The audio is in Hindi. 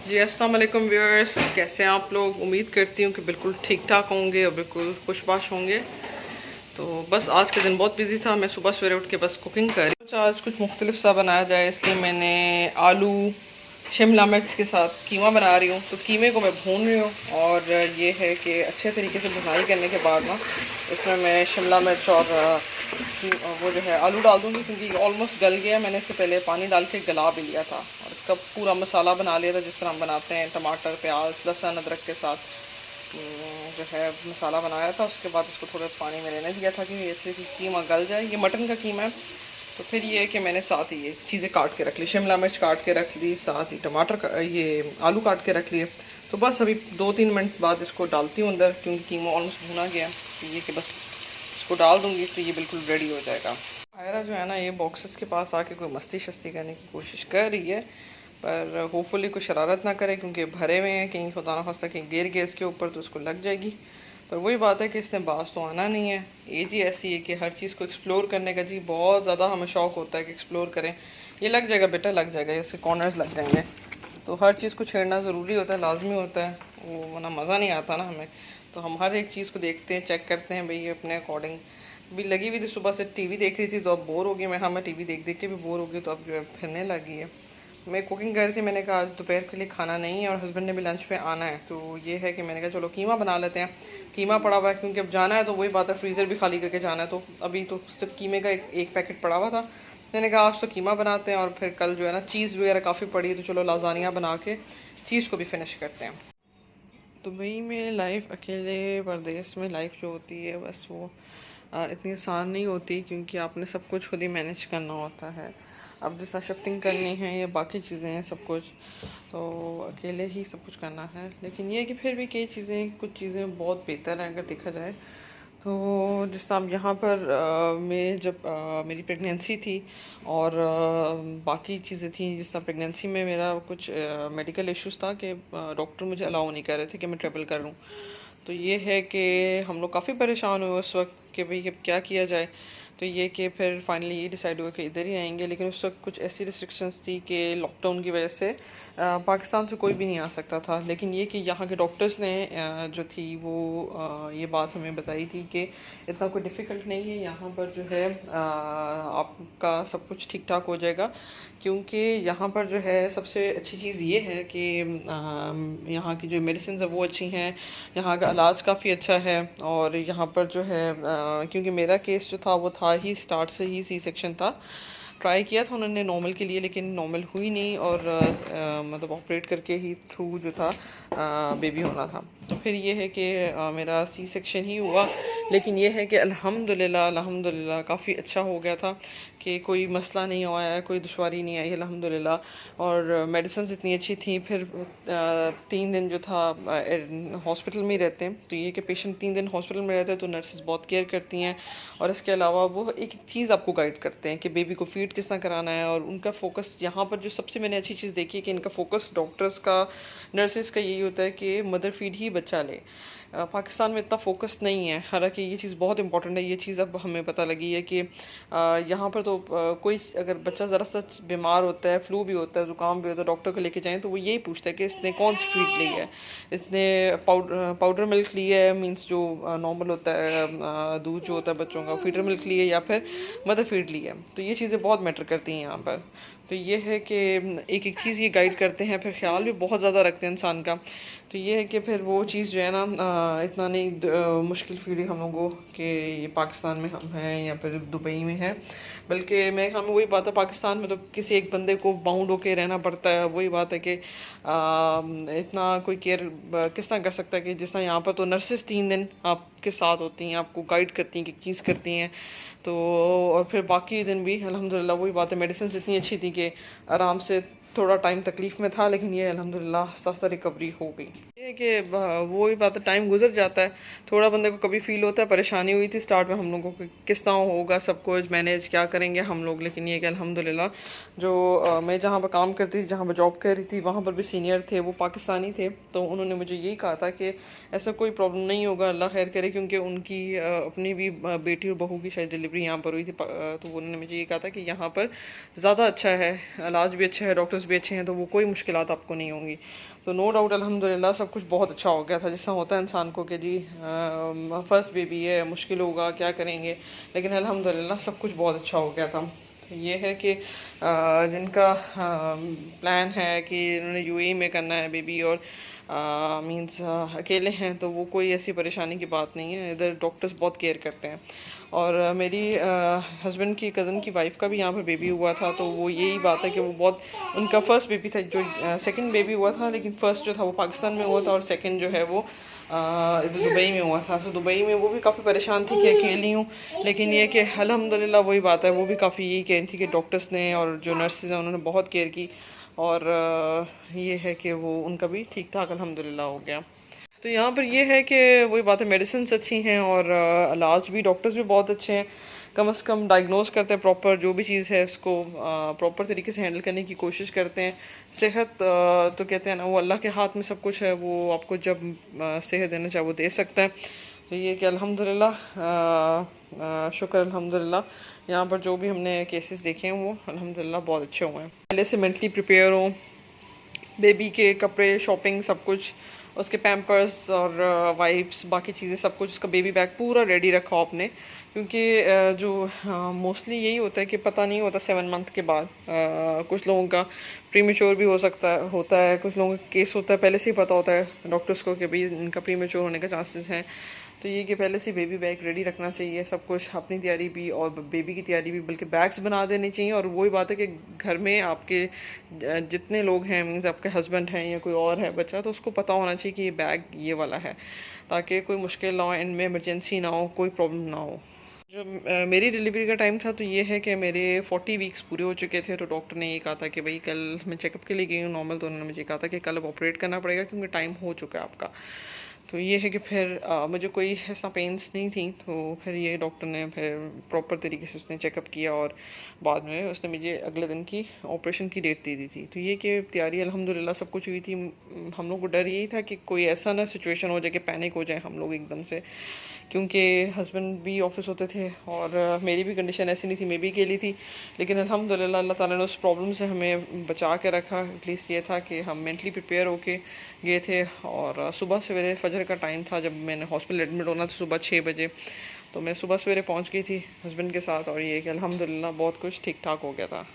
जी अस्सलाम वालेकुम व्यूअर्स, कैसे हैं आप लोग। उम्मीद करती हूँ कि बिल्कुल ठीक ठाक होंगे और बिल्कुल खुशबाश होंगे। तो बस आज का दिन बहुत बिजी था। मैं सुबह सवेरे उठ के बस कुकिंग कर रही हूँ। आज कुछ मुख्तलिफ सा बनाया जाए, इसलिए मैंने आलू शिमला मिर्च के साथ कीमा बना रही हूँ। तो कीमे को मैं भून रही हूँ और ये है कि अच्छे तरीके से भुनाई करने के बाद ना इसमें मैं शिमला मिर्च और वो जो है आलू डाल दूँगी, क्योंकि ऑलमोस्ट गल गया। मैंने इससे पहले पानी डाल के गला भी लिया था और इसका पूरा मसाला बना लिया था जिस तरह हम बनाते हैं, टमाटर प्याज लहसुन अदरक के साथ जो है मसाला बनाया था। उसके बाद इसको थोड़ा पानी में रहने दिया था कि ऐसे कीमा गल जाए। ये मटन का कीमा है। तो फिर ये है कि मैंने साथ ही ये चीज़ें काट के रख ली, शिमला मिर्च काट के रख ली, साथ ही टमाटर ये आलू काट के रख लिए। तो बस अभी 2-3 मिनट बाद इसको डालती हूँ अंदर, क्योंकि कीमा ऑलमोस्ट भुना गया। तो ये कि बस इसको डाल दूँगी तो ये बिल्कुल रेडी हो जाएगा। आयरा जो है ना, ये बॉक्सेस के पास आके कोई मस्ती शस्ती करने की कोशिश कर रही है, पर होपफुली कोई शरारत ना करे, क्योंकि भरे हुए हैं। कहीं खुदा ना खास्ता कहीं गिर गया इसके ऊपर तो उसको लग जाएगी। पर वही बात है कि इसने बाज तो आना नहीं है। एज ही ऐसी है कि हर चीज़ को एक्सप्लोर करने का जी बहुत ज़्यादा हमें शौक़ होता है कि एक्सप्लोर करें। ये लग जाएगा बेटा, लग जाएगा, इसके कॉर्नर्स लग जाएंगे। तो हर चीज़ को छेड़ना ज़रूरी होता है, लाजमी होता है, वो वरना मज़ा नहीं आता ना हमें। तो हम हर एक चीज़ को देखते हैं, चेक करते हैं भाई अपने अकॉर्डिंग। भी लगी हुई थी, सुबह से टीवी देख रही थी तो अब बोर हो गई मैं टीवी देख देख के भी बोर हो गई, तो अब जो है फिरने लगी है। मैं कुकिंग कर रही थी, मैंने कहा आज दोपहर के लिए खाना नहीं है और हस्बैंड ने भी लंच पे आना है। तो ये है कि मैंने कहा चलो कीमा बना लेते हैं। कीमा पड़ा हुआ है, क्योंकि अब जाना है तो वही बात है, फ्रीज़र भी खाली करके जाना है। तो अभी तो सिर्फ कीमे का एक पैकेट पड़ा हुआ था। मैंने कहा आज तो कीमा बनाते हैं और फिर कल जो है ना चीज़ वगैरह काफ़ी पड़ी है, तो चलो लाजानिया बना के चीज़ को भी फिनिश करते हैं। दुबई में लाइफ, अकेले परदेश में लाइफ जो होती है बस वो इतनी आसान नहीं होती, क्योंकि आपने सब कुछ खुद ही मैनेज करना होता है। अब जैसा शिफ्टिंग करनी है या बाकी चीज़ें हैं सब कुछ, तो अकेले ही सब कुछ करना है। लेकिन ये है कि फिर भी कई चीज़ें, कुछ चीज़ें बहुत बेहतर हैं अगर देखा जाए तो। जिस तरह यहाँ पर मैं जब मेरी प्रेगनेंसी थी और बाकी चीज़ें थी, जिस तरह प्रेगनेंसी में मेरा कुछ मेडिकल इश्यूज़ था कि डॉक्टर मुझे अलाउ नहीं कर रहे थे कि मैं ट्रेवल करूँ। तो ये है कि हम लोग काफ़ी परेशान हुए उस वक्त कि भाई अब क्या किया जाए। तो ये कि फिर फाइनली ये डिसाइड हुआ कि इधर ही आएंगे। लेकिन उस वक्त कुछ ऐसी रिस्ट्रिक्शंस थी कि लॉकडाउन की वजह से पाकिस्तान से कोई भी नहीं आ सकता था। लेकिन ये कि यहाँ के डॉक्टर्स ने जो थी वो ये बात हमें बताई थी कि इतना कोई डिफ़िकल्ट नहीं है, यहाँ पर जो है आपका सब कुछ ठीक ठाक हो जाएगा। क्योंकि यहाँ पर जो है सबसे अच्छी चीज़ ये है कि यहाँ की जो मेडिसिन है वो अच्छी हैं, यहाँ का इलाज काफ़ी अच्छा है। और यहाँ पर जो है क्योंकि मेरा केस जो था वो था ही स्टार्ट से ही सी सेक्शन था। ट्राई किया था उन्होंने नॉर्मल के लिए, लेकिन नॉर्मल हुई नहीं और मतलब ऑपरेट करके ही थ्रू जो था बेबी होना था। तो फिर ये है कि मेरा सी सेक्शन ही हुआ। लेकिन ये है कि अल्हम्दुलिल्लाह अल्हम्दुलिल्लाह काफ़ी अच्छा हो गया था कि कोई मसला नहीं आया, कोई दुश्वारी नहीं आई अल्हम्दुलिल्लाह। और मेडिसिन इतनी अच्छी थी। फिर 3 दिन जो था हॉस्पिटल में ही रहते हैं, तो ये कि पेशेंट 3 दिन हॉस्पिटल में रहते हैं तो नर्सेज बहुत केयर करती हैं। और इसके अलावा वो एक चीज़ आपको गाइड करते हैं कि बेबी को फीड किस तरह कराना है। और उनका फोकस यहाँ पर जो सबसे मैंने अच्छी चीज़ देखी है कि इनका फोकस डॉक्टर्स का, नर्सेज का यही होता है कि मदर फीड ही बच्चा ले। पाकिस्तान में इतना फोकस नहीं है, हालांकि ये चीज़ बहुत इंपॉर्टेंट है। ये चीज़ अब हमें पता लगी है कि यहाँ पर तो कोई अगर बच्चा ज़रा सा बीमार होता है, फ्लू भी होता है, ज़ुकाम भी होता है, डॉक्टर को लेके जाएं तो वो यही पूछता है कि इसने कौन सी फीड ली है। इसने पाउडर मिल्क ली है, मींस जो नॉर्मल होता है दूध जो होता है बच्चों का, फीडर मिल्क ली है या फिर मदर फीड ली है। तो ये चीज़ें बहुत मैटर करती हैं यहाँ पर। तो ये है कि एक एक चीज़ ये गाइड करते हैं, फिर ख्याल भी बहुत ज़्यादा रखते हैं इंसान का। तो ये है कि फिर वो चीज़ जो है ना इतना नहीं मुश्किल फील हम लोगों को कि ये पाकिस्तान में हम हैं या फिर दुबई में हैं। बल्कि मैं हमें वही बात है, पाकिस्तान में तो किसी एक बंदे को बाउंड होके रहना पड़ता है। वही बात है कि इतना कोई केयर किस तरह कर सकता है कि जिस तरह यहाँ पर तो नर्सेज 3 दिन आपके साथ होती हैं, आपको गाइड करती हैं कि चीज़ करती हैं। तो और फिर बाकी दिन भी अल्हम्दुलिल्लाह वही बात है, मेडिसिन इतनी अच्छी थी कि आराम से, थोड़ा टाइम तकलीफ़ में था लेकिन ये अल्हम्दुलिल्लाह आस्ता आस्ता रिकवरी हो गई। ये कि वो ही बात है, टाइम गुजर जाता है, थोड़ा बंदे को कभी फील होता है, परेशानी हुई थी स्टार्ट में हम लोगों को किस तरह होगा सब कुछ मैनेज क्या करेंगे हम लोग, लेकिन ये कि अल्हम्दुलिल्लाह जो मैं जहाँ पर काम करती थी, जहाँ पर जॉब कर रही थी, वहाँ पर भी सीनियर थे, वो पाकिस्तानी थे, तो उन्होंने मुझे यही कहा था कि ऐसा कोई प्रॉब्लम नहीं होगा, अल्लाह खैर करे, क्योंकि उनकी अपनी भी बेटी और बहू की शायद डिलीवरी यहाँ पर हुई थी, तो उन्होंने मुझे ये कहा था कि यहाँ पर ज़्यादा अच्छा है, इलाज भी अच्छा है, डॉक्टर्स भी अच्छे हैं, तो वो कोई मुश्किलात आपको नहीं होंगी। तो नो डाउट अल्हम्दुलिल्लाह सब कुछ बहुत अच्छा हो गया था, जिससे होता है इंसान को कि जी फर्स्ट बेबी है, मुश्किल होगा, क्या करेंगे, लेकिन अल्हम्दुलिल्लाह सब कुछ बहुत अच्छा हो गया था। तो ये है कि जिनका प्लान है कि उन्होंने यूएई में करना है बेबी और मींस अकेले हैं, तो वो कोई ऐसी परेशानी की बात नहीं है, इधर डॉक्टर्स बहुत केयर करते हैं। और मेरी हस्बैंड की कज़न की वाइफ का भी यहाँ पर बेबी हुआ था, तो वो यही बात है कि वो बहुत, उनका फर्स्ट बेबी था, जो सेकंड बेबी हुआ था, लेकिन फर्स्ट जो था वो पाकिस्तान में हुआ था और सेकंड जो है वो इधर दुबई में हुआ था। तो दुबई में वो भी काफ़ी परेशान थी कि अकेली हूँ, लेकिन ये कि अल्हम्दुलिल्लाह वही बात है, वो भी काफ़ी यही कह रही थी कि डॉक्टर्स ने और जो नर्सेज हैं उन्होंने बहुत केयर की, और ये है कि वो उनका भी ठीक ठाक अल्हम्दुलिल्लाह हो गया। तो यहाँ पर ये है कि वही बात है, मेडिसिन अच्छी हैं और इलाज भी, डॉक्टर्स भी बहुत अच्छे हैं, कम से कम डायग्नोस करते हैं प्रॉपर, जो भी चीज़ है उसको प्रॉपर तरीके से हैंडल करने की कोशिश करते हैं। सेहत तो कहते हैं ना, वो अल्लाह के हाथ में सब कुछ है, वो आपको जब सेहत देना चाहे वो दे सकता है। तो ये कि अल्हम्दुलिल्लाह शुक्र अल्हम्दुलिल्लाह, यहाँ पर जो भी हमने केसेस देखे हैं वो अल्हम्दुलिल्लाह बहुत अच्छे हुए हैं। पहले से मेंटली प्रिपेयर हो, बेबी के कपड़े, शॉपिंग, सब कुछ, उसके पैम्पर्स और वाइप्स, बाकी चीज़ें सब कुछ, उसका बेबी बैग पूरा रेडी रखा हो आपने, क्योंकि जो मोस्टली यही होता है कि पता नहीं होता 7 मंथ के बाद, कुछ लोगों का प्रीमेच्योर भी हो सकता है, होता है, कुछ लोगों का केस होता है पहले से ही पता होता है डॉक्टर्स को कि भाई इनका प्रीमेच्योर होने का चांसेस हैं। तो ये कि पहले से बेबी बैग रेडी रखना चाहिए, सब कुछ, अपनी तैयारी भी और बेबी की तैयारी भी, बल्कि बैग्स बना देनी चाहिए। और वही बात है कि घर में आपके जितने लोग हैं, मीन्स आपके हस्बैंड हैं या कोई और है बच्चा, तो उसको पता होना चाहिए कि ये बैग ये वाला है, ताकि कोई मुश्किल ना हो, एंड में इमरजेंसी ना हो, कोई प्रॉब्लम ना हो। जो मेरी डिलीवरी का टाइम था, तो ये है कि मेरे 40 वीक्स पूरे हो चुके थे, तो डॉक्टर ने ये कहा था कि भाई कल, मैं चेकअप के लिए गई हूँ नॉर्मल, तो उन्होंने मुझे कहा था कि कल अब ऑपरेट करना पड़ेगा क्योंकि टाइम हो चुका है आपका। तो ये है कि फिर मुझे कोई ऐसा पेंस नहीं थी, तो फिर ये डॉक्टर ने फिर प्रॉपर तरीके से उसने चेकअप किया और बाद में उसने मुझे अगले दिन की ऑपरेशन की डेट दे दी थी। तो ये कि तैयारी अल्हम्दुलिल्लाह सब कुछ हुई थी। हम लोग को डर यही था कि कोई ऐसा ना सिचुएशन हो जाए कि पैनिक हो जाए हम लोग एकदम से, क्योंकि हस्बैंड भी ऑफिस होते थे और मेरी भी कंडीशन ऐसी नहीं थी, मैं भी अकेली थी, लेकिन अल्हम्दुलिल्लाह अल्लाह ताला ने उस प्रॉब्लम से हमें बचा के रखा। एटलीस्ट ये था कि हम मेंटली प्रिपेयर होके गए थे। और सुबह सवेरे फजर का टाइम था जब मैंने हॉस्पिटल एडमिट होना था, सुबह 6 बजे, तो मैं सुबह सवेरे पहुंच गई थी हस्बैंड के साथ, और ये कि अल्हम्दुलिल्लाह बहुत कुछ ठीक ठाक हो गया था।